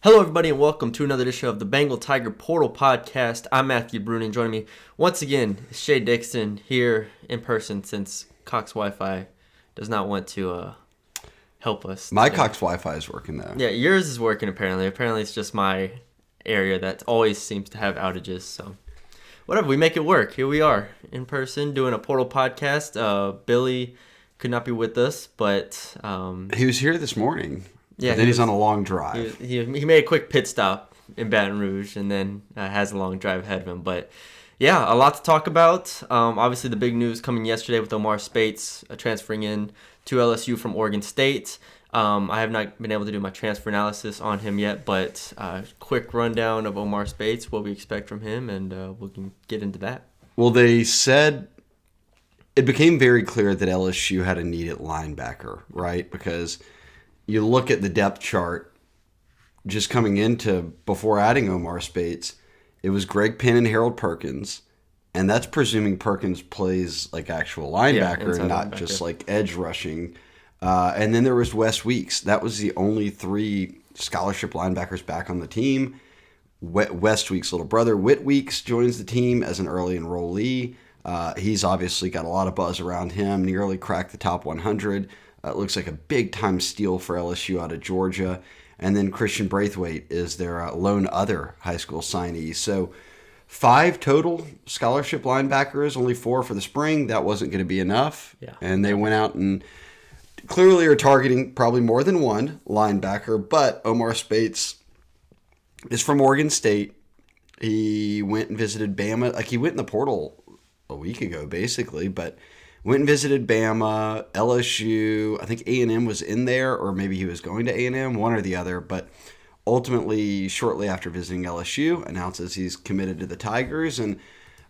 Hello, everybody, and welcome to another edition of the Bengal Tiger Portal Podcast. I'm Matthew Bruning, and joining me once again is Shay Dixon here in person since Cox Wi-Fi does not want to help us. My Cox Wi-Fi is working, though. Yeah, yours is working, apparently. Apparently, it's just my area that always seems to have outages, so whatever, we make it work. Here we are in person doing a Portal Podcast. Billy could not be with us, but he was here this morning. Yeah, then he's on a long drive. He made a quick pit stop in Baton Rouge and then has a long drive ahead of him. But yeah, a lot to talk about. Obviously, the big news coming yesterday with Omar Speights transferring in to LSU from Oregon State. I have not been able to do my transfer analysis on him yet, but quick rundown of Omar Speights, what we expect from him, and we can get into that. Well, they said it became very clear that LSU had a need at linebacker, right? Because you look at the depth chart just coming into before adding Omar Speights, it was Greg Penn and Harold Perkins, and that's presuming Perkins plays like actual linebacker and not just like edge rushing. And then there was Wes Weeks. That was the only three scholarship linebackers back on the team. Wes Weeks' little brother, Whit Weeks, joins the team as an early enrollee. He's obviously got a lot of buzz around him, nearly cracked the top 100. It looks like a big-time steal for LSU out of Georgia. And then Christian Braithwaite is their lone other high school signee. So 5 total scholarship linebackers, only 4 for the spring. That wasn't going to be enough. Yeah. And they went out and clearly are targeting probably more than one linebacker. But Omar Speights is from Oregon State. He went and visited Bama. Like, he went in the portal a week ago, basically, but went and visited Bama, LSU. I think A&M was in there, or maybe he was going to A&M, one or the other. But ultimately, shortly after visiting LSU, announces he's committed to the Tigers. And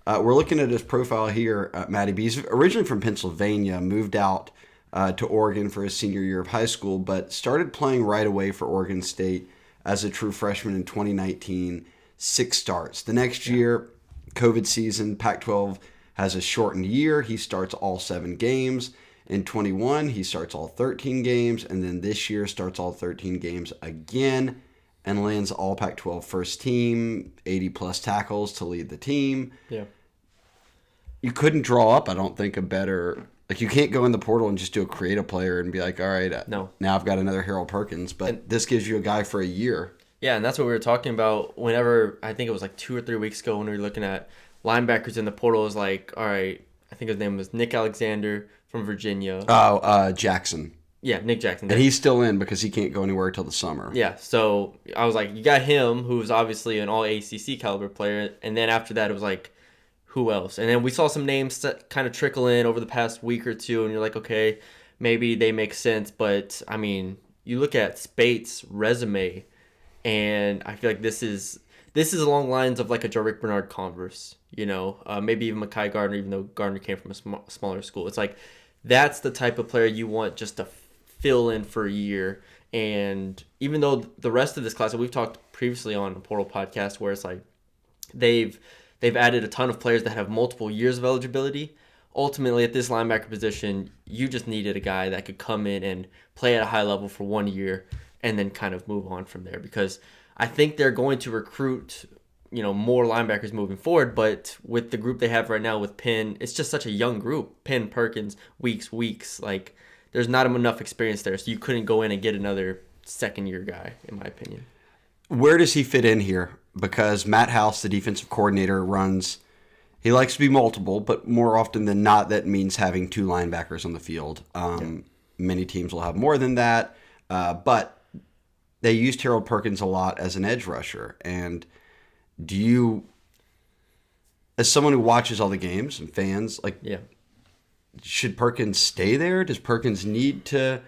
we're looking at his profile here. Matty B. He's originally from Pennsylvania, moved out to Oregon for his senior year of high school, but started playing right away for Oregon State as a true freshman in 2019. 6 starts. The next year, COVID season, Pac-12 has a shortened year. He starts all 7 games. In 21, he starts all 13 games. And then this year starts all 13 games again and lands all Pac-12 first team, 80-plus tackles to lead the team. Yeah. You couldn't draw up, I don't think, a better... Like, you can't go in the portal and just do a creative player and be like, all right, no. Now I've got another Harold Perkins. But this gives you a guy for a year. Yeah, and that's what we were talking about whenever, I think it was like 2 or 3 weeks ago when we were looking at linebackers in the portal. Is like, all right, I think his name was Nick Alexander from Virginia. Oh, Jackson. Yeah, Nick Jackson. And he's still in because he can't go anywhere until the summer. Yeah, so I was like, you got him, who's obviously an all-ACC caliber player, and then after that it was like, who else? And then we saw some names that kind of trickle in over the past week or two, and you're like, okay, maybe they make sense, but, I mean, you look at Speights' resume, and I feel like this is along the lines of like a Jarrick Bernard Converse, maybe even Mekhi Gardner, even though Gardner came from a smaller school. It's like that's the type of player you want just to fill in for a year. And even though the rest of this class, and we've talked previously on the Portal Podcast, where it's like they've added a ton of players that have multiple years of eligibility. Ultimately, at this linebacker position, you just needed a guy that could come in and play at a high level for 1 year and then kind of move on from there, because I think they're going to recruit, more linebackers moving forward. But with the group they have right now with Penn, it's just such a young group. Penn, Perkins, Weeks. Like, there's not enough experience there, so you couldn't go in and get another second-year guy, in my opinion. Where does he fit in here? Because Matt House, the defensive coordinator, he likes to be multiple, but more often than not, that means having 2 linebackers on the field. Many teams will have more than that, but they used Harold Perkins a lot as an edge rusher. And do you, as someone who watches all the games and fans, should Perkins stay there? Does Perkins need to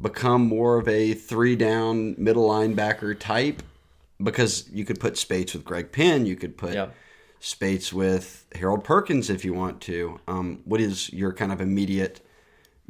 become more of a 3-down middle linebacker type? Because you could put Speights with Greg Penn, you could put Speights with Harold Perkins if you want to. What is your kind of immediate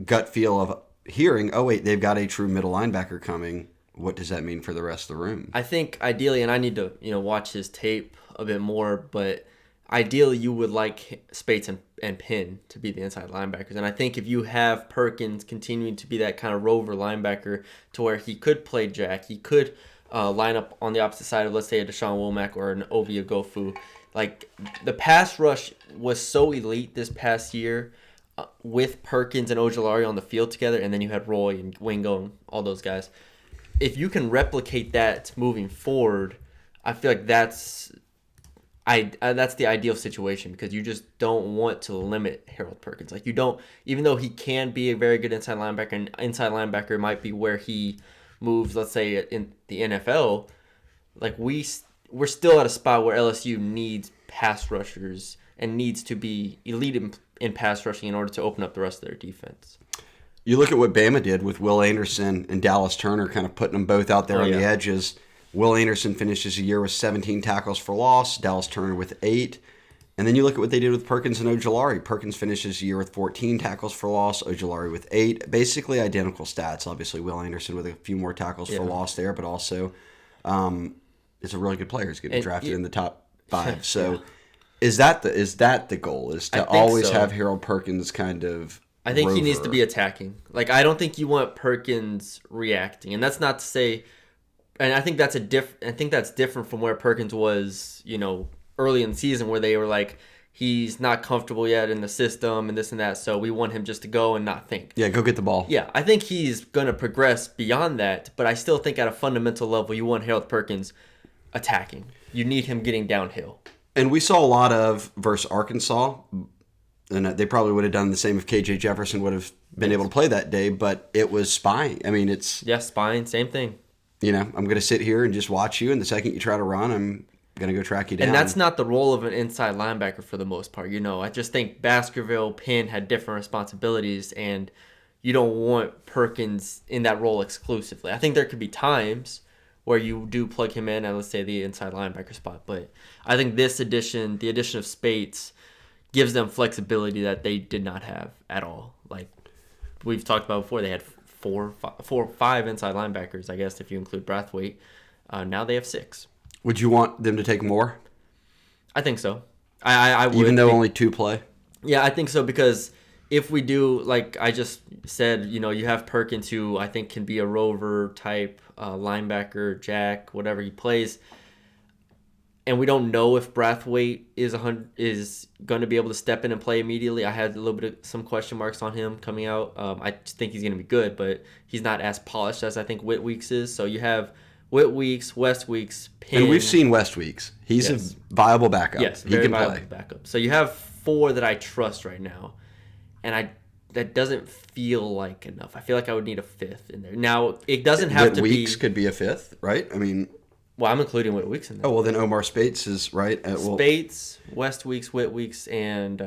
gut feel of hearing, oh wait, they've got a true middle linebacker coming? What does that mean for the rest of the room? I think ideally, and I need to watch his tape a bit more, but ideally you would like Speights and Penn to be the inside linebackers. And I think if you have Perkins continuing to be that kind of rover linebacker to where he could play jack, he could line up on the opposite side of, let's say, a Deshaun Womack or an Ovia Gofu. Like, the pass rush was so elite this past year with Perkins and Ojulari on the field together, and then you had Roy and Wingo and all those guys. If you can replicate that moving forward, I feel like that's the ideal situation, because you just don't want to limit Harold Perkins. Like, you don't, even though he can be a very good inside linebacker, and inside linebacker might be where he moves, let's say, in the NFL, like, we're still at a spot where LSU needs pass rushers and needs to be elite in pass rushing in order to open up the rest of their defense. You look at what Bama did with Will Anderson and Dallas Turner, kind of putting them both out there on the edges. Will Anderson finishes the year with 17 tackles for loss, Dallas Turner with 8. And then you look at what they did with Perkins and Ojulari. Perkins finishes the year with 14 tackles for loss, Ojulari with 8. Basically identical stats. Obviously, Will Anderson with a few more tackles for loss there, but also is a really good player. He's getting drafted in the top 5. So is that the goal? Is to always have Harold Perkins kind of I think he needs to be attacking. Like, I don't think you want Perkins reacting. And that's not to say, and I think that's different from where Perkins was, early in the season, where they were like, he's not comfortable yet in the system and this and that, so we want him just to go and not think. Yeah, go get the ball. Yeah, I think he's going to progress beyond that, but I still think at a fundamental level, you want Harold Perkins attacking. You need him getting downhill. And we saw a lot of versus Arkansas, and they probably would have done the same if KJ Jefferson would have been able to play that day, but it was spying. I mean, it's... Yeah, spying, same thing. I'm going to sit here and just watch you, and the second you try to run, I'm going to go track you down. And that's not the role of an inside linebacker for the most part. I just think Baskerville, Penn had different responsibilities, and you don't want Perkins in that role exclusively. I think there could be times where you do plug him in at, let's say, the inside linebacker spot, but I think the addition of Speights, gives them flexibility that they did not have at all. Like we've talked about before, they had four or five inside linebackers, I guess, if you include Brathwaite. Now they have 6. Would you want them to take more? I think so. I would. Even though only 2 play? Yeah, I think so, because if we do, like I just said, you have Perkins, who I think can be a rover type linebacker, jack, whatever he plays. And we don't know if Brathwaite is going to be able to step in and play immediately. I had a little bit of some question marks on him coming out. I just think he's going to be good, but he's not as polished as I think Whit Weeks is. So you have Whit Weeks, West Weeks, Penn. And we've seen West Weeks. He's a viable backup. Yes, he can play. Backup. So you have 4 that I trust right now, and that doesn't feel like enough. I feel like I would need a 5th in there. Now it doesn't have to be. Weeks could be a 5th, right? I mean. Well, I'm including Whit Weeks in there. Oh, well, then Omar Speights is right. Speights, West Weeks, Whit Weeks, and...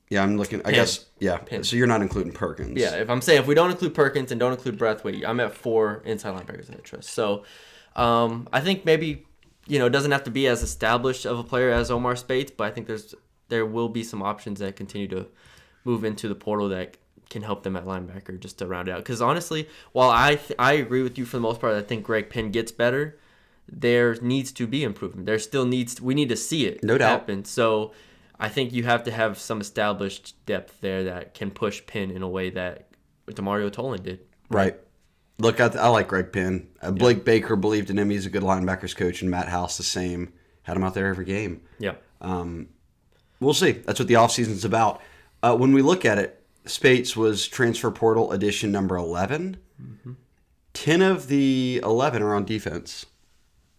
yeah, I'm looking... I guess, yeah. Penn. So you're not including Perkins. Yeah, if we don't include Perkins and don't include Brathwaite, I'm at 4 inside linebackers that I trust. So I think maybe, it doesn't have to be as established of a player as Omar Speights, but I think there will be some options that continue to move into the portal that can help them at linebacker just to round it out. Because honestly, while I agree with you for the most part, I think Greg Penn gets better, there needs to be improvement. We need to see it happen. So I think you have to have some established depth there that can push Penn in a way that Demario Tolan did. Right. Look, I like Greg Penn. Blake Baker believed in him. He's a good linebackers coach, and Matt House the same. Had him out there every game. Yeah. We'll see. That's what the offseason's about. When we look at it, Speights was transfer portal edition number 11. Mm-hmm. 10 of the 11 are on defense.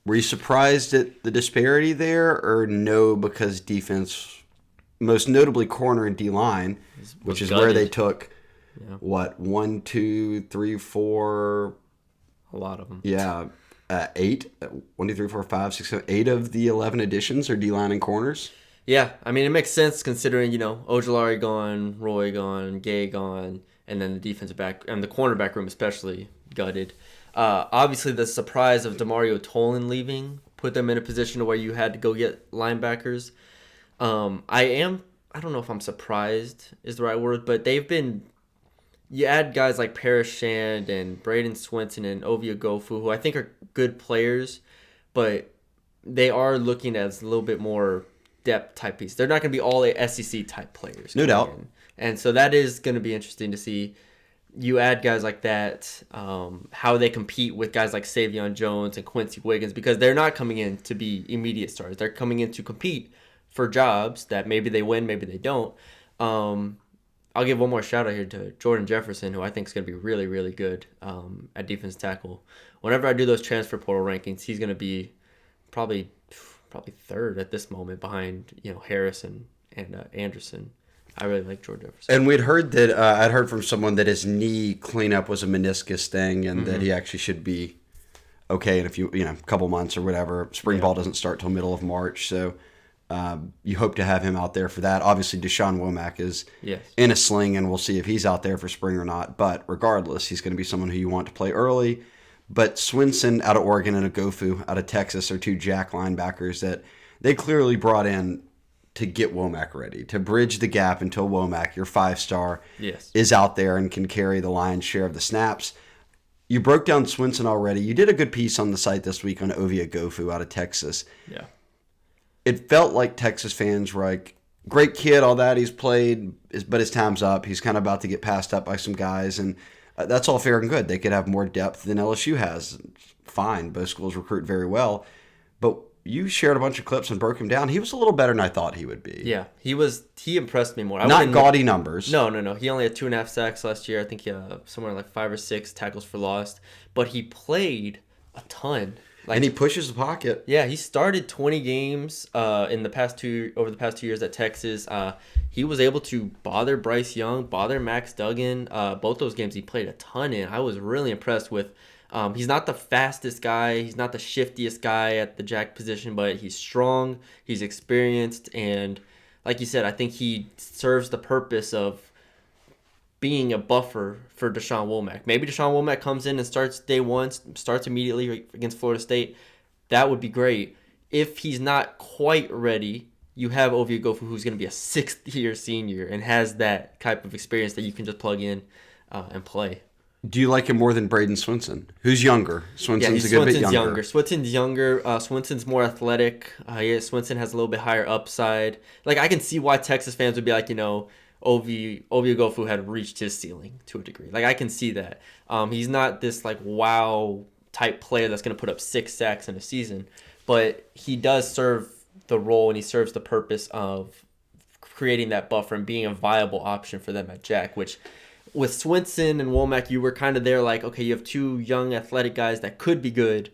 Were you surprised at the disparity there, or no, because defense, most notably corner and D-line, which is where they took, 1, 2, 3, 4... A lot of them. Yeah, 8. 1, 2, 3, 4, 5, 6, 7, 8 of the 11 additions are D-line and corners. Yeah, I mean, it makes sense considering, Ojulari gone, Roy gone, Gay gone, and then the defensive back, and the cornerback room especially, gutted. Obviously, the surprise of Demario Tolan leaving put them in a position where you had to go get linebackers. I don't know if I'm surprised is the right word, but you add guys like Parrish Shand and Braden Swinson and Ovia Gofu, who I think are good players, but they are looking as a little bit more depth type piece. They're not going to be all SEC type players. No doubt. And so that is going to be interesting to see. you add guys like that, how they compete with guys like Savion Jones and Quincy Wiggins, because they're not coming in to be immediate stars. They're coming in to compete for jobs that maybe they win, maybe they don't. I'll give one more shout out here to Jordan Jefferson, who I think is going to be really, really good at defense tackle. Whenever I do those transfer portal rankings, he's going to be probably third at this moment behind Harris and Anderson. I really like Jordan Jefferson. And we'd heard that I'd heard from someone that his knee cleanup was a meniscus thing, and that he actually should be okay in a couple months or whatever. Spring ball doesn't start till middle of March, so. You hope to have him out there for that. Obviously, Deshaun Womack is in a sling, and we'll see if he's out there for spring or not. But regardless, he's going to be someone who you want to play early. But Swinson out of Oregon and Ogofu out of Texas are two jack linebackers that they clearly brought in to get Womack ready, to bridge the gap until Womack, your 5-star, is out there and can carry the lion's share of the snaps. You broke down Swinson already. You did a good piece on the site this week on Ovie Ogofu out of Texas. Yeah. It felt like Texas fans were like, great kid, all that, he's played, but his time's up. He's kind of about to get passed up by some guys, and that's all fair and good. They could have more depth than LSU has. Fine, both schools recruit very well. But you shared a bunch of clips and broke him down. He was a little better than I thought he would be. Yeah, he impressed me more. Not gaudy numbers. No. He only had 2.5 sacks last year. I think he had somewhere like 5 or 6 tackles for loss. But he played a ton. And he pushes the pocket. Yeah, he started 20 games over the past 2 years at Texas. He was able to bother Bryce Young, bother Max Duggan. Both those games he played a ton in. I was really impressed with. He's not the fastest guy. He's not the shiftiest guy at the jack position, but he's strong. He's experienced, and like you said, I think he serves the purpose of being a buffer for Deshaun Womack. Maybe Deshaun Womack comes in and starts day one, starts immediately against Florida State. That would be great. If he's not quite ready, you have Ovie Ogofu, who's going to be a 6th-year senior and has that type of experience that you can just plug in and play. Do you like him more than Braden Swinson? Who's younger? Swinson's a good bit younger. Swinton's younger. Swinton's more athletic. Swinson has a little bit higher upside. Like, I can see why Texas fans would be like, Ovie Ogofu had reached his ceiling to a degree. Like, I can see that. He's not this like wow type player that's going to put up 6 sacks in a season, but he does serve the role and he serves the purpose of creating that buffer and being a viable option for them at jack. Which with Swinson and Womack, you were kind of there like, okay, you have 2 young athletic guys that could be good,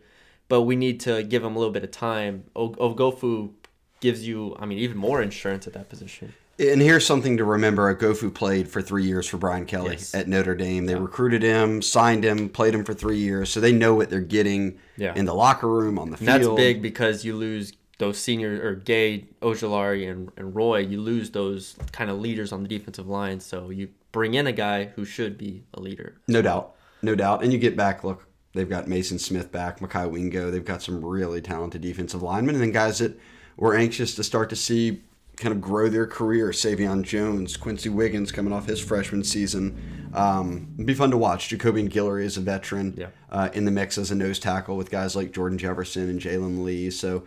but we need to give them a little bit of time. Ogofu gives you, even more insurance at that position. And here's something to remember. Ogofu played for 3 years for Brian Kelly at Notre Dame. They recruited him, signed him, played him for 3 years. So they know what they're getting in the locker room, on the field. And that's big because you lose those senior, or Gay, Ojulari, and Roy. You lose those kind of leaders on the defensive line. So you bring in a guy who should be a leader. No doubt. And you get back, look, they've got Mason Smith back, Makai Wingo. They've got some really talented defensive linemen. And then guys that we're anxious to start to see kind of grow their career. Savion Jones, Quincy Wiggins coming off his freshman season. It'd be fun to watch. Jacobian Guillory is a veteran in the mix as a nose tackle with guys like Jordan Jefferson and Jalen Lee. So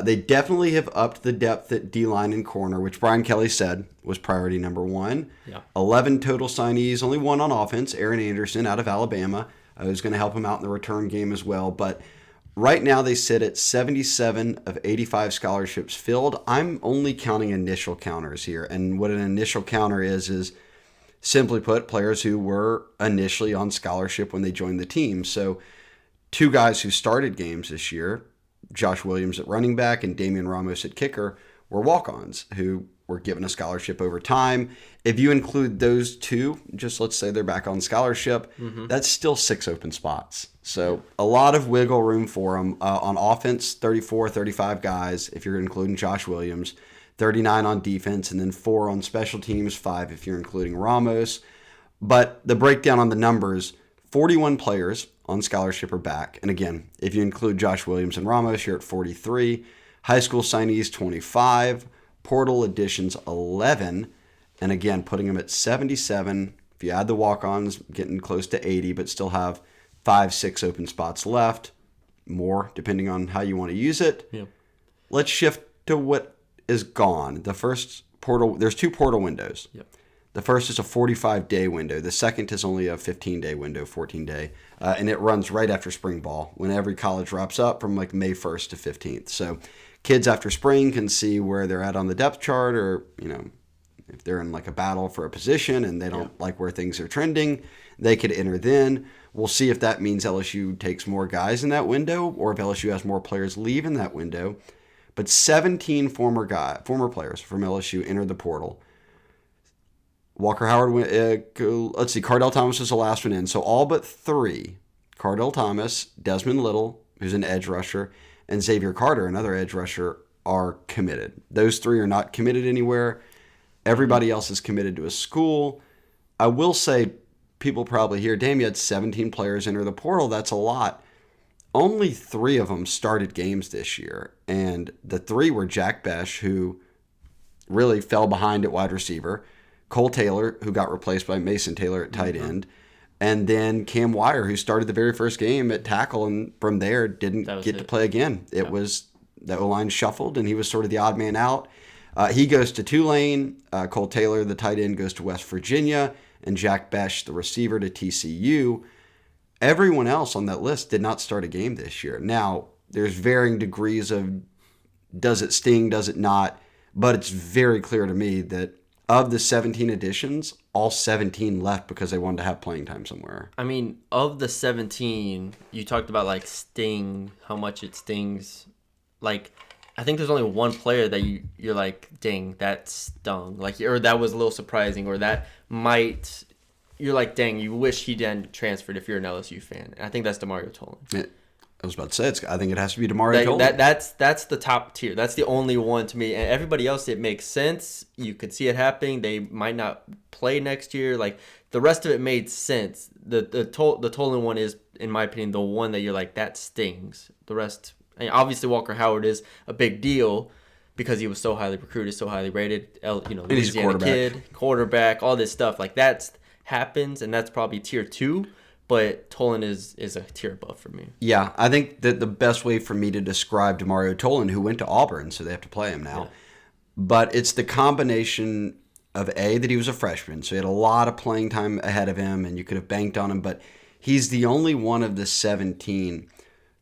they definitely have upped the depth at D-line and corner, which Brian Kelly said was priority number 1. 11 total signees, only 1 on offense. Aaron Anderson out of Alabama, who's going to help him out in the return game as well. But right now they sit at 77 of 85 scholarships filled. I'm only counting initial counters here. And what an initial counter is simply put, players who were initially on scholarship when they joined the team. So 2 guys who started games this year, Josh Williams at running back and Damian Ramos at kicker, were walk-ons who were given a scholarship over time. If you include those 2, just let's say they're back on scholarship, that's still 6 open spots. So a lot of wiggle room for them. On offense, 34, 35 guys, if you're including Josh Williams, 39 on defense, and then 4 on special teams, 5 if you're including Ramos. But the breakdown on the numbers, 41 players on scholarship are back. And again, if you include Josh Williams and Ramos, you're at 43. High school signees, 25. Portal additions, 11. And again, putting them at 77. If you add the walk-ons, getting close to 80, but still have 5, 6 open spots left. More, depending on how you want to use it. Let's shift to what is gone. The first portal, there's 2 portal windows. The first is a 45-day window. The second is only a 15-day window, 14-day. And it runs right after spring ball when every college wraps up from like May 1st to 15th. So kids after spring can see where they're at on the depth chart, or, if they're in like a battle for a position and they don't like where things are trending, they could enter then. We'll see if that means LSU takes more guys in that window or if LSU has more players leave in that window. But 17 former players from LSU entered the portal. Walker Howard went. Let's see. Cardell Thomas was the last one in. So all but 3, Cardell Thomas, Desmond Little, who's an edge rusher, and Xavier Carter, another edge rusher, are committed. Those 3 are not committed anywhere. Everybody else is committed to a school. I will say, people probably hear, damn, you had 17 players enter the portal. That's a lot. Only 3 of them started games this year. And the 3 were Jack Besh, who really fell behind at wide receiver, Cole Taylor, who got replaced by Mason Taylor at tight end, and then Cam Wire, who started the very first game at tackle and from there didn't get to play again. It was the O-line shuffled, and he was sort of the odd man out. He goes to Tulane. Cole Taylor, the tight end, goes to West Virginia, and Jack Besh, the receiver, to TCU. Everyone else on that list did not start a game this year. Now, there's varying degrees of does it sting, does it not, but it's very clear to me that of the 17 additions, all 17 left because they wanted to have playing time somewhere. I mean, of the 17, you talked about like sting, how much it stings. Like, I think there's only one player that you're like, dang, that stung. Like, or that was a little surprising, or that might, you're like, dang, you wish he didn't transferred if you're an LSU fan. And I think that's DeMario Tolan. I was about to say, I think it has to be DeMario Tolan. That's the top tier. That's the only one to me. And everybody else, it makes sense. You could see it happening. They might not play next year. Like, the rest of it made sense. The Tolan one is, in my opinion, the one that you're like, that stings. The rest, and obviously Walker Howard is a big deal because he was so highly recruited, so highly rated. Louisiana kid, quarterback, all this stuff. Like, that happens, and that's probably tier 2. But Tolan is a tier above for me. Yeah, I think that the best way for me to describe DeMario Tolan, who went to Auburn, so they have to play him now, but it's the combination of that he was a freshman, so he had a lot of playing time ahead of him, and you could have banked on him, but he's the only one of the 17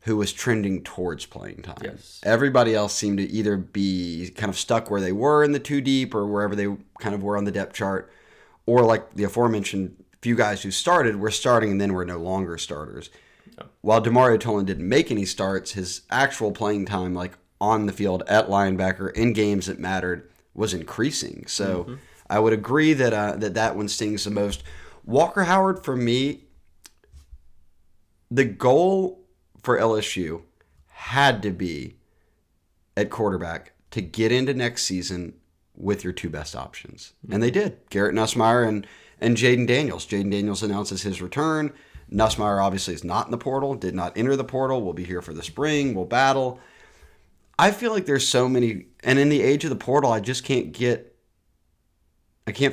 who was trending towards playing time. Yes. Everybody else seemed to either be kind of stuck where they were in the 2 deep or wherever they kind of were on the depth chart, or like the aforementioned few guys who started were starting and then were no longer starters. Oh. While DeMario Tolan didn't make any starts, his actual playing time, like on the field at linebacker in games that mattered, was increasing. So I would agree that that one stings the most. Walker Howard, for me, the goal for LSU had to be at quarterback to get into next season with your 2 best options. And they did. Garrett Nussmeier and Jaden Daniels. Jaden Daniels announces his return. Nussmeier obviously is not in the portal, did not enter the portal, will be here for the spring, will battle. I feel like there's so many, and in the age of the portal, I can't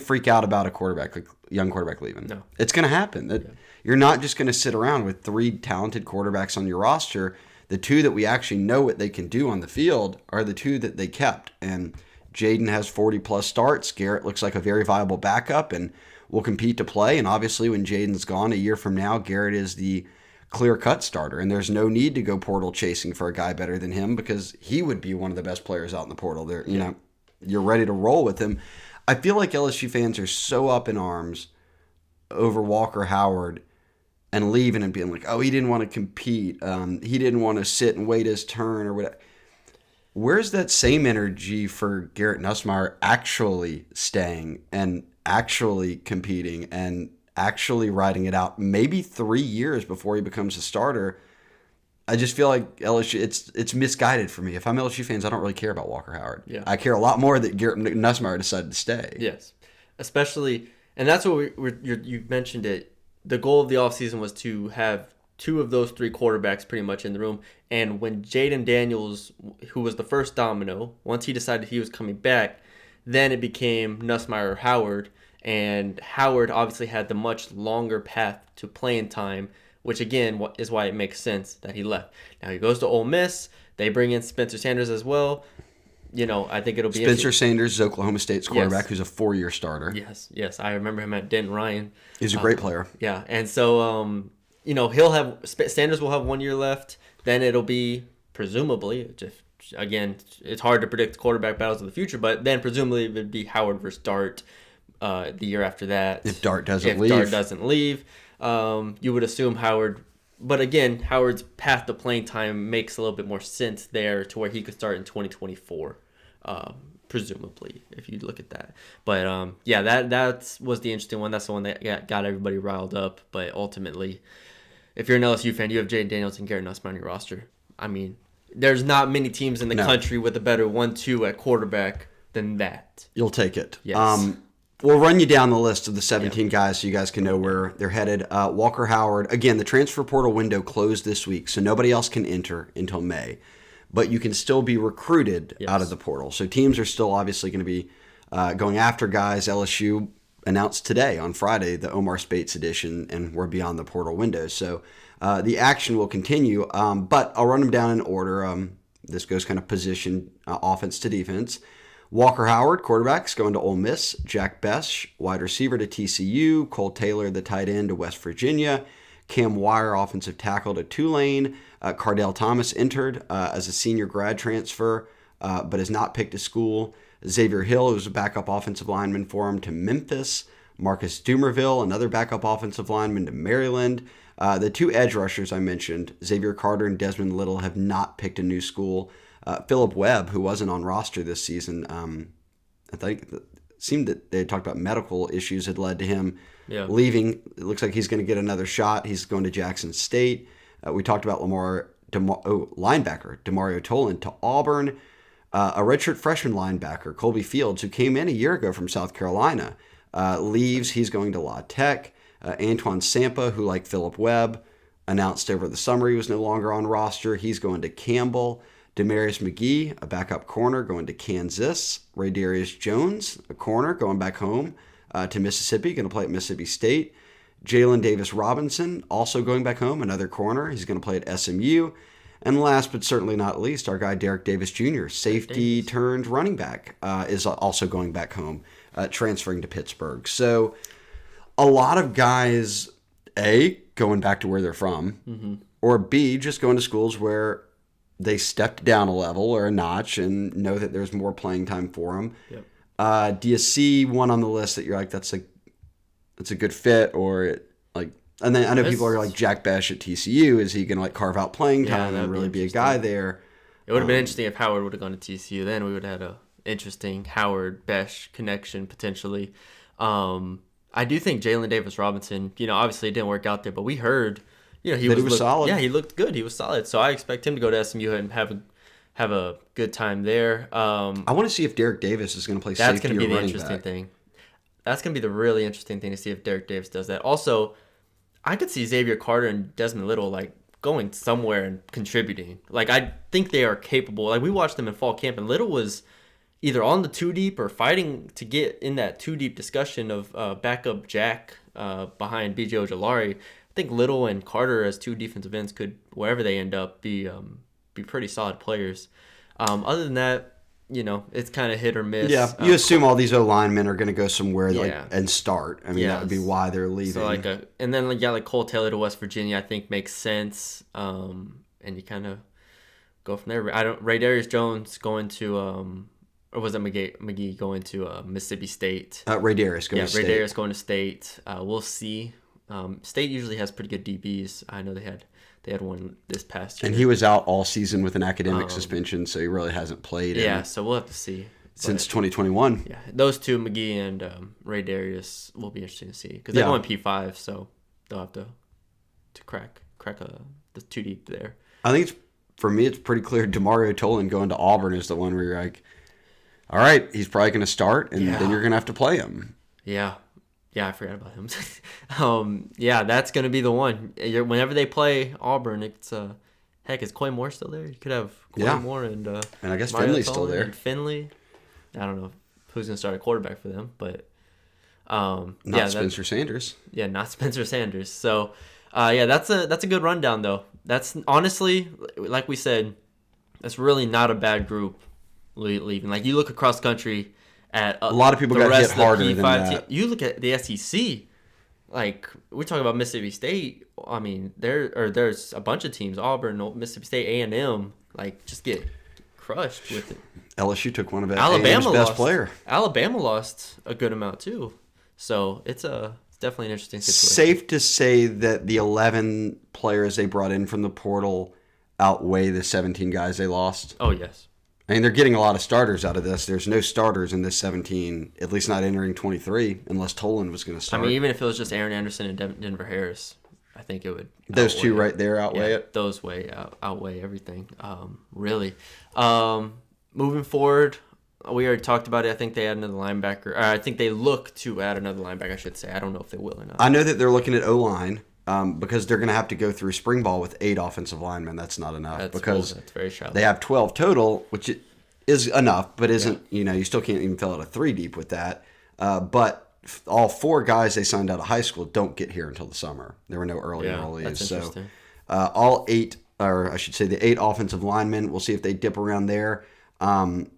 freak out about a quarterback, like young quarterback leaving. No. It's going to happen. You're not just going to sit around with 3 talented quarterbacks on your roster. The 2 that we actually know what they can do on the field are the 2 that they kept. And Jaden has 40-plus starts. Garrett looks like a very viable backup and will compete to play. And obviously when Jaden's gone a year from now, Garrett is the clear-cut starter. And there's no need to go portal chasing for a guy better than him because he would be one of the best players out in the portal. There, you're ready to roll with him. I feel like LSU fans are so up in arms over Walker Howard and leaving and being like, oh, he didn't want to compete. He didn't want to sit and wait his turn or whatever. Where's that same energy for Garrett Nussmeier actually staying and actually competing and actually riding it out maybe 3 years before he becomes a starter? I just feel like LSU, it's misguided for me. If I'm LSU fans, I don't really care about Walker Howard. Yeah. I care a lot more that Garrett Nussmeier decided to stay. Yes, especially, and that's what you mentioned it. The goal of the offseason was to have 2 of those 3 quarterbacks pretty much in the room. And when Jaden Daniels, who was the first domino, once he decided he was coming back, then it became Nussmeier or Howard. And Howard obviously had the much longer path to playing time, which again is why it makes sense that he left. Now he goes to Ole Miss. They bring in Spencer Sanders as well. I think it'll be Spencer Sanders is Oklahoma State's quarterback, Yes. who's a 4-year starter. Yes. I remember him at Denton Ryan. He's a great player. Yeah, and so Sanders will have 1 year left. Then it'll be presumably, again, it's hard to predict quarterback battles of the future, but then presumably it would be Howard versus Dart the year after that. If Dart doesn't leave, you would assume Howard. But again, Howard's path to playing time makes a little bit more sense there to where he could start in 2024, presumably, if you look at that. But that was the interesting one. That's the one that got everybody riled up. But ultimately, if you're an LSU fan, you have Jaden Daniels and Garrett Nussmeier on your roster. I mean, there's not many teams in the country with a better 1-2 at quarterback than that. You'll take it. Yes. We'll run you down the list of the 17 guys so you guys can know where they're headed. Walker Howard, again, the transfer portal window closed this week, so nobody else can enter until May. But you can still be recruited out of the portal. So teams are still obviously going to be going after guys. LSU announced today on Friday the Omar Speights edition, and we're beyond the portal window. So the action will continue, but I'll run them down in order. This goes kind of position, offense to defense. Walker Howard, quarterbacks, going to Ole Miss. Jack Bess, wide receiver to TCU. Cole Taylor, the tight end, to West Virginia. Cam Wire, offensive tackle, to Tulane. Cardell Thomas entered as a senior grad transfer, but has not picked a school. Xavier Hill, who's a backup offensive lineman for him, to Memphis. Marcus Dumerville, another backup offensive lineman, to Maryland. The two edge rushers I mentioned, Xavier Carter and Desmond Little, have not picked a new school. Philip Webb, who wasn't on roster this season, I think it seemed that they had talked about medical issues had led to him leaving. It looks like he's going to get another shot. He's going to Jackson State. We talked about linebacker Demario Tolan to Auburn. A redshirt freshman linebacker, Colby Fields, who came in a year ago from South Carolina, leaves. He's going to La Tech. Antoine Sampa, who, like Philip Webb, announced over the summer he was no longer on roster. He's going to Campbell. Demarius McGee, a backup corner, going to Kansas. Ray Darius Jones, a corner, going back home to Mississippi, going to play at Mississippi State. Jalen Davis Robinson, also going back home, another corner. He's going to play at SMU. And last but certainly not least, our guy Derek Davis Jr., safety turned running back, is also going back home, transferring to Pittsburgh. So a lot of guys, A, going back to where they're from, or B, just going to schools where they stepped down a level or a notch and know that there's more playing time for them. Do you see one on the list that you're like, that's a good fit, or and then I know people are like Jack Besh at TCU. Is he going to carve out playing time and really be a guy there? It would have been interesting if Howard would have gone to TCU. Then we would have had a interesting Howard Besh connection potentially. I do think Jalen Davis Robinson, obviously it didn't work out there, but we heard, he was solid. Yeah, he looked good. He was solid. So I expect him to go to SMU and have a good time there. I want to see if Derek Davis is going to play safety or running back. That's going to be the interesting thing. That's going to be the really interesting thing to see if Derek Davis does that. Also, I could see Xavier Carter and Desmond Little going somewhere and contributing. I think they are capable. We watched them in fall camp, and Little was either on the two deep or fighting to get in that two deep discussion of backup Jack behind B.J. Ojolari. I think Little and Carter as two defensive ends could, wherever they end up, be pretty solid players. Other than that, it's kind of hit or miss. Yeah, you assume all these O-linemen are going to go somewhere and start. I mean, that would be why they're leaving. So and then Cole Taylor to West Virginia, I think makes sense. And you kind of go from there. Ray Darius Jones going to or was it McGee going to Mississippi State? Ray Darius going to State. Ray Darius going to State. We'll see. State usually has pretty good DBs. I know they had one this past year. And he was out all season with an academic suspension, so he really hasn't played. Yeah, so we'll have to see. Since 2021. Yeah, those two, McGee and Ray Darius, will be interesting to see. Because they're going P5, so they'll have to crack the two deep there. I think, for me, it's pretty clear Demario Tolan going to Auburn is the one where you're like, all right, he's probably going to start, and then you're going to have to play him. Yeah. Yeah, I forgot about him. That's going to be the one. Whenever they play Auburn, it's is Coy Moore still there? You could have Coy Moore and I guess Mario Finley's still there. And Finley. I don't know who's going to start a quarterback for them, but not Spencer Sanders. Yeah, not Spencer Sanders. So that's a good rundown though. That's honestly, like we said, that's really not a bad group leaving. Like, you look across country at a lot of people got hit harder than that. You look at the SEC. Like, we're talking about Mississippi State. I mean, there's a bunch of teams, Auburn, Mississippi State, A&M, like, just get crushed with it. LSU took one of Alabama's best player. Alabama lost a good amount, too. So, it's definitely an interesting situation. Safe to say that the 11 players they brought in from the portal outweigh the 17 guys they lost. Oh, yes. I mean, they're getting a lot of starters out of this. There's no starters in this 17, at least not entering 23, unless Tolan was going to start. I mean, even if it was just Aaron Anderson and Denver Harris, I think it would. Those two right there outweigh it? Those outweigh everything, really. Moving forward, we already talked about it. I think they add another linebacker. I think they look to add another linebacker, I should say. I don't know if they will or not. I know that they're looking at O-line. Because they're going to have to go through spring ball with 8 offensive linemen. That's not enough. That's very shallow. They have 12 total, which is enough, but isn't, you still can't even fill out a 3 deep with that. But all 4 guys they signed out of high school don't get here until the summer. There were no early enrollees. That's interesting. All 8, or I should say the 8 offensive linemen, we'll see if they dip around there.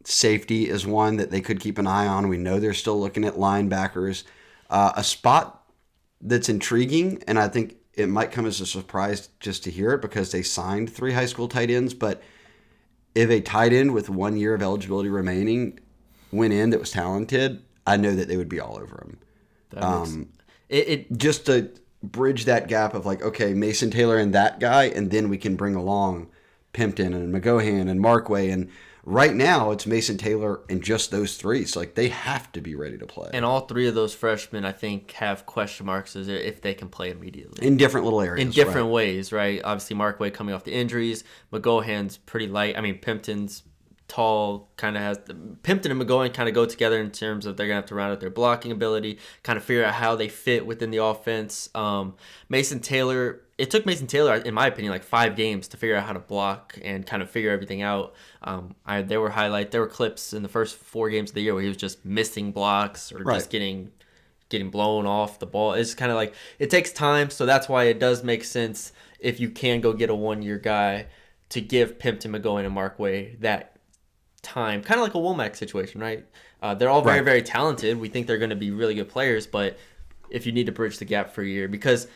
Safety is one that they could keep an eye on. We know they're still looking at linebackers. A spot that's intriguing, and I think it might come as a surprise just to hear it because they signed 3 high school tight ends, but if a tight end with 1 year of eligibility remaining went in that was talented, I know that they would be all over him. Just to bridge that gap of like, okay, Mason Taylor and that guy, and then we can bring along Pimpton and McGohan and Markway, and right now it's Mason Taylor and just those 3. So like they have to be ready to play. And all 3 of those freshmen, I think, have question marks as if they can play immediately. In different little areas. In different ways, right? Obviously, Markway coming off the injuries. McGohan's pretty light. I mean, Pimpton's tall, kind of has... Pimpton and McGohan kind of go together in terms of they're going to have to round out their blocking ability, kind of figure out how they fit within the offense. Mason Taylor... It took Mason Taylor, in my opinion, like 5 games to figure out how to block and kind of figure everything out. There were clips in the first 4 games of the year where he was just missing blocks or just getting blown off the ball. It's kind of like it takes time, so that's why it does make sense if you can go get a 1-year guy to give Pimpton, McGohan, and Markway that time, kind of like a Womack situation, right? They're all very, very talented. We think they're going to be really good players, but if you need to bridge the gap for a year, because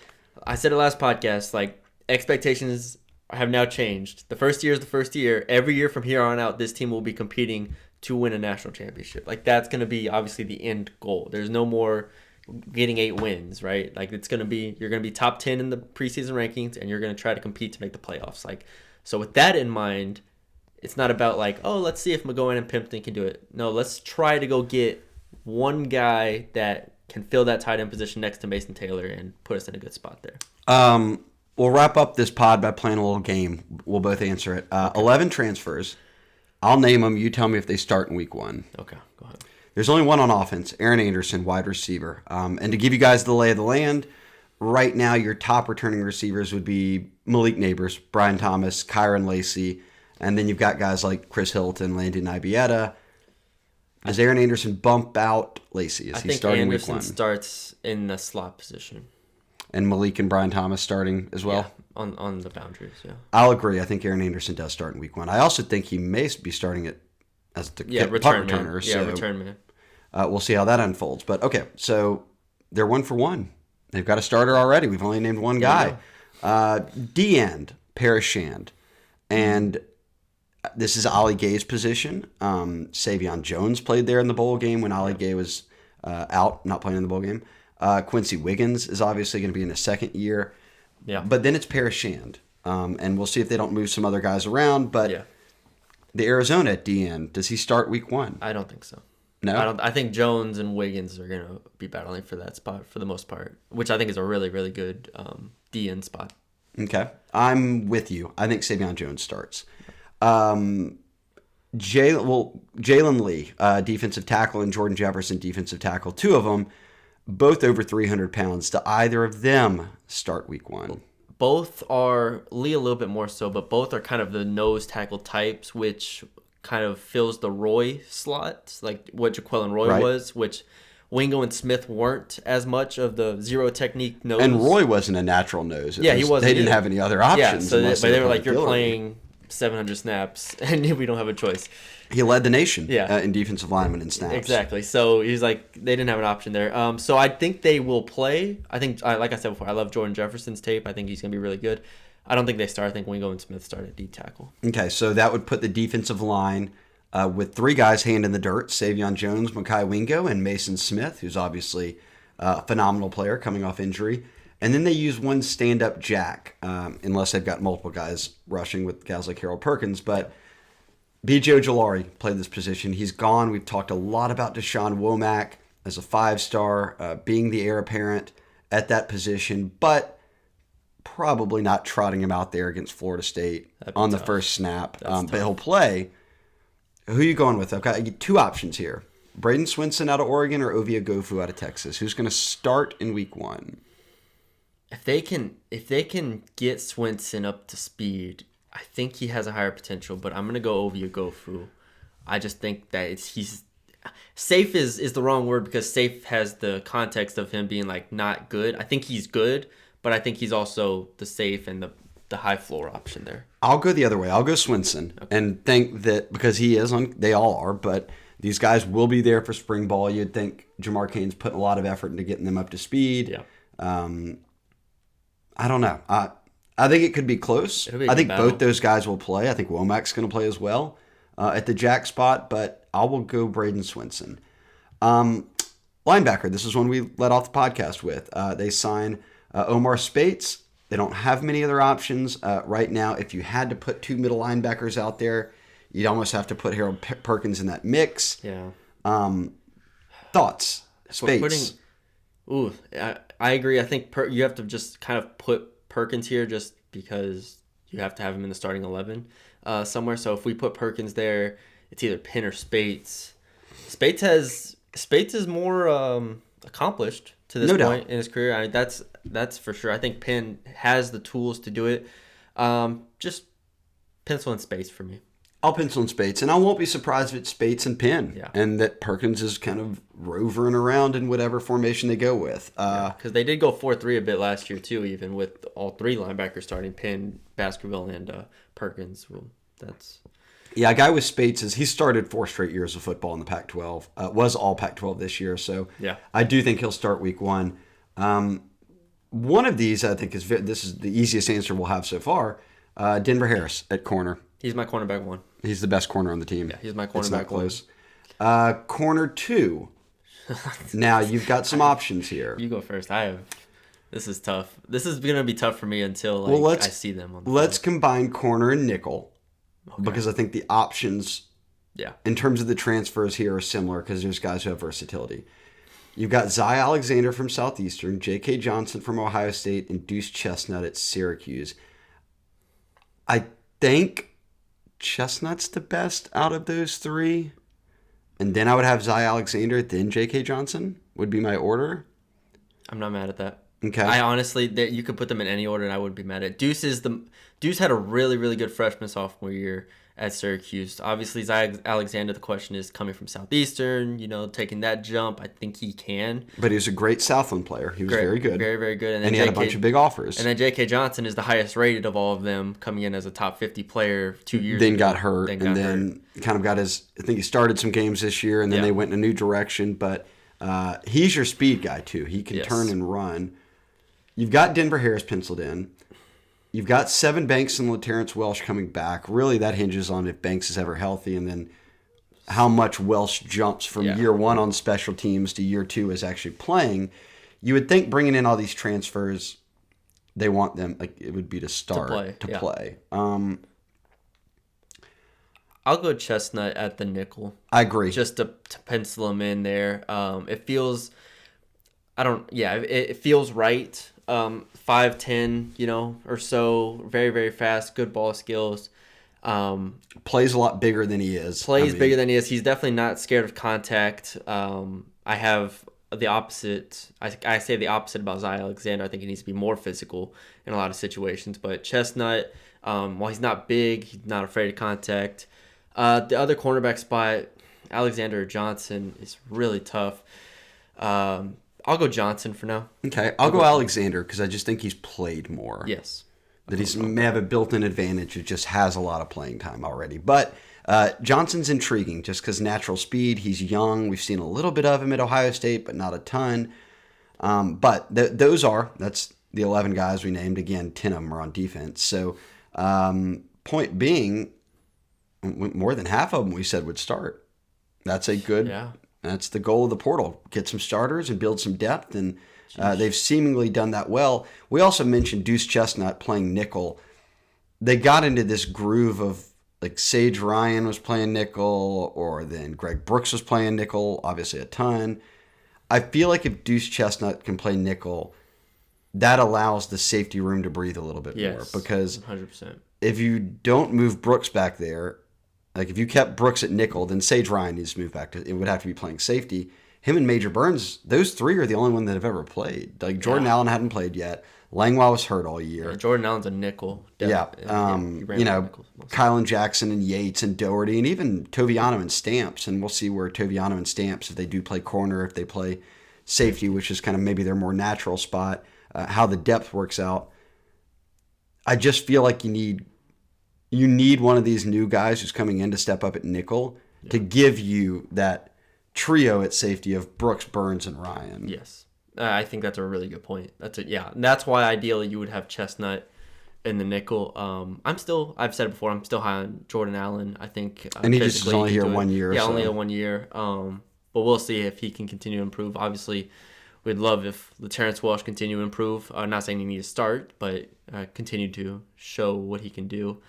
I said it last podcast, like, expectations have now changed. The first year is the first year. Every year from here on out, this team will be competing to win a national championship. Like, that's going to be obviously the end goal. There's no more getting 8 wins, right? Like, you're going to be top 10 in the preseason rankings, and you're going to try to compete to make the playoffs. Like, so with that in mind, it's not about like, oh, let's see if McGohan and Pimpton can do it. No, let's try to go get one guy that can fill that tight end position next to Mason Taylor and put us in a good spot there. We'll wrap up this pod by playing a little game. We'll both answer it. 11 transfers. I'll name them. You tell me if they start in week 1. Okay, go ahead. There's only one on offense, Aaron Anderson, wide receiver. And to give you guys the lay of the land, right now your top returning receivers would be Malik Neighbors, Brian Thomas, Kyron Lacey, and then you've got guys like Chris Hilton, Landon Ibieta. Does Aaron Anderson bump out Lacey? Is he starting week 1? I think Anderson starts in the slot position. And Malik and Brian Thomas starting as well? Yeah, on the boundaries, yeah. I'll agree. I think Aaron Anderson does start in week 1. I also think he may be starting it as the punt returner. Return man. We'll see how that unfolds. But, okay, so they're 1 for 1. They've got a starter already. We've only named one guy. D-end, Paris Shand. And this is Ollie Gay's position. Savion Jones played there in the bowl game when Ollie Gay was out, not playing in the bowl game. Quincy Wiggins is obviously going to be in the second year. Yeah. But then it's Paris Shand. And we'll see if they don't move some other guys around. But the Arizona at D-end, does he start week 1? I don't think so. No? I think Jones and Wiggins are going to be battling for that spot for the most part, which I think is a really, really good D-end spot. Okay. I'm with you. I think Savion Jones starts. Jalen Lee, defensive tackle, and Jordan Jefferson, defensive tackle. 2 of them, both over 300 pounds. Do either of them start week 1? Both are, Lee a little bit more so, but both are kind of the nose tackle types, which kind of fills the Roy slot, like what Jaquelin Roy was, which Wingo and Smith weren't as much of the zero technique nose. And Roy wasn't a natural nose. He wasn't. They didn't have any other options. Yeah, but they were like, you're playing 700 snaps, and we don't have a choice. He led the nation Yeah. in defensive linemen and snaps. Exactly. So he's like, they didn't have an option there. So I think they will play. I think, like I said before, I love Jordan Jefferson's tape. I think he's going to be really good. I don't think they start. I think Wingo and Smith start at D tackle. Okay, so that would put the defensive line with 3 guys hand in the dirt: Savion Jones, Mekhi Wingo, and Mason Smith, who's obviously a phenomenal player coming off injury. And then they use one stand-up jack, unless they've got multiple guys rushing with guys like Harold Perkins. But B.J. Ojulari played this position. He's gone. We've talked a lot about Deshaun Womack as a 5-star, being the heir apparent at that position, but probably not trotting him out there against Florida State on the first snap. But he'll play. Who are you going with? Okay, I get 2 options here. Braden Swinson out of Oregon or Ovia Gofu out of Texas. Who's going to start in week 1? If they can get Swinson up to speed, I think he has a higher potential, but I'm gonna go Ovia Gofu. I just think that he's safe is the wrong word, because safe has the context of him being like not good. I think he's good, but I think he's also the safe and the high floor option there. I'll go the other way. I'll go Swinson and think that because he is on, they all are, but these guys will be there for spring ball. You'd think Jamar Cain's putting a lot of effort into getting them up to speed. Yeah. I don't know. I think it could be close. It'll be a I think good battle. both those guys will play. I think Womack's going to play as well at the jack spot, but I will go Braden Swinson. Linebacker, this is one we let off the podcast with. They sign Omar Speights. They don't have many other options right now. If you had to put 2 middle linebackers out there, you'd almost have to put Harold Perkins in that mix. Yeah. Thoughts? Speights. I agree. I think you have to just kind of put Perkins here just because you have to have him in the starting 11 somewhere. So if we put Perkins there, it's either Penn or Speights. Speights is more accomplished to this point in his career. I mean, that's for sure. I think Penn has the tools to do it. Just pencil in Speights for me. I'll pencil in Speights, and I won't be surprised if it's Speights and Penn, and that Perkins is kind of rovering around in whatever formation they go with. Because they did go 4-3 a bit last year too, even with all 3 linebackers starting: Penn, Baskerville, and Perkins. Well, a guy with Speights he started 4 straight years of football in the Pac-12. Was all Pac-12 this year, so I do think he'll start week 1. One of these, I think, this is the easiest answer we'll have so far. Denver Harris at corner. He's my cornerback 1. He's the best corner on the team. Yeah, he's my cornerback 1. It's not close. Corner 2. Now, you've got some options here. You go first. This is tough. This is going to be tough for me until I see them on the Let's combine corner and nickel, because I think the options in terms of the transfers here are similar, because there's guys who have versatility. You've got Zy Alexander from Southeastern, J.K. Johnson from Ohio State, and Deuce Chestnut at Syracuse. I think Chestnut's the best out of those 3. And then I would have Zy Alexander, then J.K. Johnson would be my order. I'm not mad at that. Okay. I honestly, you could put them in any order and I wouldn't be mad at it. Deuce had a really, really good freshman sophomore year at Syracuse. Obviously, Zy Alexander, the question is coming from Southeastern, taking that jump. I think he can. But he was a great Southland player. He was very good. Very, very good. And he had a bunch of big offers. And then J.K. Johnson is the highest rated of all of them, coming in as a top 50 player 2 years ago. Then got hurt. Then kind of got I think he started some games this year, and then they went in a new direction. But he's your speed guy, too. He can turn and run. You've got Denver Harris penciled in. You've got Sevyn Banks and LaTerrence Welsh coming back. Really, that hinges on if Banks is ever healthy, and then how much Welsh jumps from year 1 on special teams to year 2 as actually playing. You would think bringing in all these transfers, they want them, it would be to start, to play. I'll go Chestnut at the nickel. I agree. Just to pencil him in there. It feels, it feels right. 5'10", or so, very, very fast, good ball skills. Plays a lot bigger than he is. Bigger than he is. He's definitely not scared of contact. I have the opposite. I say the opposite about Zy Alexander. I think he needs to be more physical in a lot of situations. But Chestnut, while he's not big, he's not afraid of contact. The other cornerback spot, Alexander or Johnson, is really tough. I'll go Johnson for now. Okay, I'll go Alexander because I just think he's played more. Yes. that he may have a built-in advantage. It just has a lot of playing time already. But Johnson's intriguing just because natural speed. He's young. We've seen a little bit of him at Ohio State, but not a ton. But that's the 11 guys we named. Again, 10 of them are on defense. So point being, more than half of them we said would start. That's a good. Yeah. That's the goal of the portal. Get some starters and build some depth, and they've seemingly done that well. We also mentioned Deuce Chestnut playing nickel. They got into this groove of like Sage Ryan was playing nickel, or then Greg Brooks was playing nickel, obviously a ton. I feel like if Deuce Chestnut can play nickel, that allows the safety room to breathe a little bit more. Because 100%. If you don't move Brooks back there, like if you kept Brooks at nickel, then Sage Ryan needs to move back to. It would have to be playing safety. Him and Major Burns, those three are the only one that have ever played. Like Jordan Allen hadn't played yet. Langlois was hurt all year. Yeah, Jordan Allen's a nickel. Kylan Jackson and Yates and Doherty and even Toviano and Stamps. And we'll see where Toviano and Stamps, if they do play corner, if they play safety, which is kind of maybe their more natural spot, how the depth works out. I just feel like you need one of these new guys who's coming in to step up at nickel to give you that trio at safety of Brooks, Burns, and Ryan. Yes. I think that's a really good point. And that's why ideally you would have Chestnut in the nickel. I've said it before, I'm still high on Jordan Allen. I think. And he just is only here 1 year. Yeah, only 1 year. But we'll see if he can continue to improve. Obviously, we'd love if Terrence Walsh continue to improve. Not saying he needs to start, but continue to show what he can do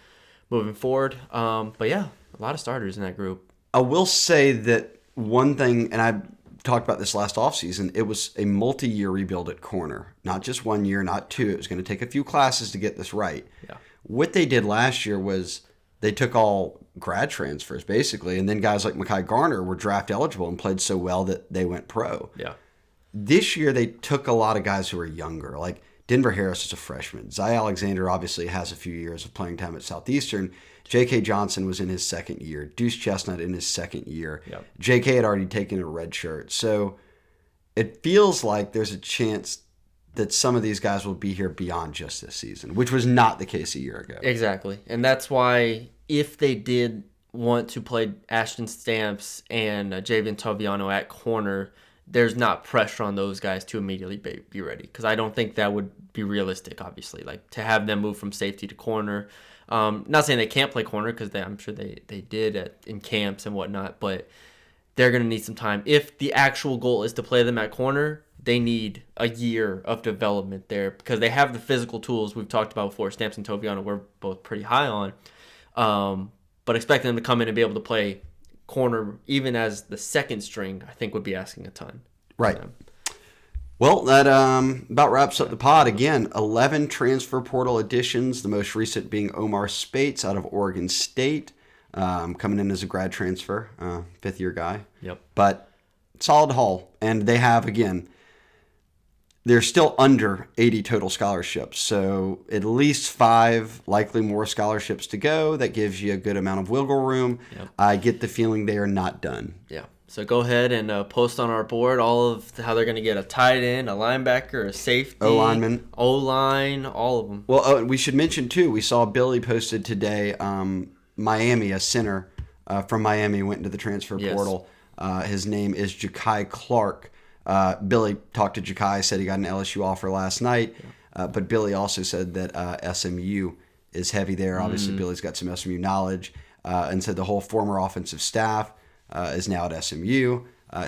moving forward. But yeah, a lot of starters in that group. I will say that one thing, and I talked about this last offseason, it was a multi-year rebuild at corner. Not just 1 year, not two. It was going to take a few classes to get this right. Yeah. What they did last year was they took all grad transfers, basically, and then guys like Mekhi Garner were draft eligible and played so well that they went pro. Yeah. This year, they took a lot of guys who were younger. Like Denver Harris is a freshman. Zy Alexander obviously has a few years of playing time at Southeastern. J.K. Johnson was in his second year. Deuce Chestnut in his second year. Yep. J.K. had already taken a red shirt. So it feels like there's a chance that some of these guys will be here beyond just this season, which was not the case a year ago. Exactly. And that's why if they did want to play Ashton Stamps and Javian Toviano at corner, there's not pressure on those guys to immediately be ready. Because I don't think that would be realistic, obviously. Like to have them move from safety to corner. Not saying they can't play corner because I'm sure they did in camps and whatnot, but they're going to need some time. If the actual goal is to play them at corner, they need a year of development there because they have the physical tools we've talked about before. Stamps and Toviano we're both pretty high on. But expecting them to come in and be able to play corner even as the second string, I think would be asking a ton. Right. Well, that about wraps up the pod. Again, 11 transfer portal additions, the most recent being Omar Speights out of Oregon State, coming in as a grad transfer, fifth-year guy. Yep. But solid haul. And they have, again, they're still under 80 total scholarships. So at least 5, likely more scholarships to go. That gives you a good amount of wiggle room. Yep. I get the feeling they are not done. Yeah. So go ahead and post on our board all of how they're going to get a tight end, a linebacker, a safety, O-lineman, O-line, all of them. Well, we should mention, too, we saw Billy posted today, Miami, a center from Miami went into the transfer portal. His name is Ja'Kai Clark. Billy talked to Ja'Kai, said he got an LSU offer last night, but Billy also said that SMU is heavy there. Obviously, Billy's got some SMU knowledge, and said the whole former offensive staff is now at SMU.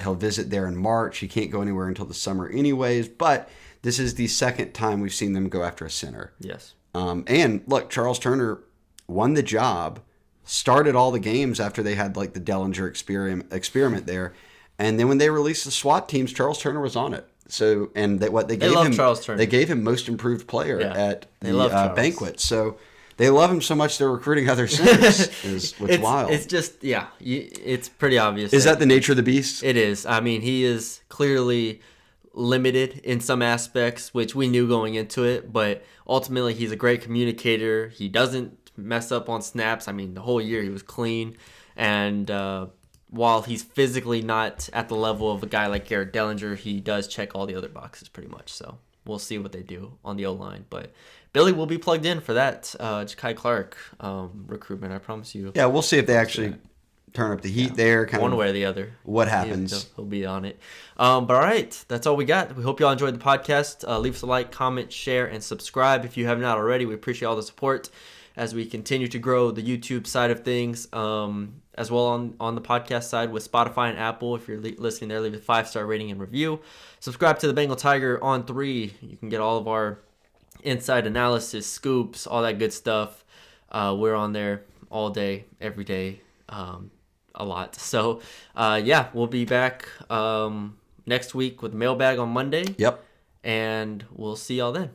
He'll visit there in March. He can't go anywhere until the summer anyways, but this is the second time we've seen them go after a center. Yes. And look, Charles Turner won the job, started all the games after they had like the Dellinger experiment there. And then when they released the SWAT teams, Charles Turner was on it. So, and they gave him Charles Turner. They gave him most improved player at the banquet. So they love him so much they're recruiting other centers. It's wild. It's just it's pretty obvious. Is that the nature of the beast? It is. I mean, he is clearly limited in some aspects, which we knew going into it. But ultimately, he's a great communicator. He doesn't mess up on snaps. I mean, the whole year he was clean, and while he's physically not at the level of a guy like Garrett Dellinger, he does check all the other boxes pretty much. So we'll see what they do on the O-line. But Billy will be plugged in for that Ja'Kai Clark recruitment, I promise you. Yeah, we'll see if they actually turn up the heat there. One way or the other. What happens. He'll be on it. But all right, that's all we got. We hope you all enjoyed the podcast. Leave us a like, comment, share, and subscribe if you have not already. We appreciate all the support as we continue to grow the YouTube side of things, as well on the podcast side with Spotify and Apple. If you're listening there, leave a 5-star rating and review. Subscribe to the Bengal Tiger on 3. You can get all of our inside analysis, scoops, all that good stuff. We're on there all day, every day, a lot. So, we'll be back next week with Mailbag on Monday. Yep. And we'll see y'all then.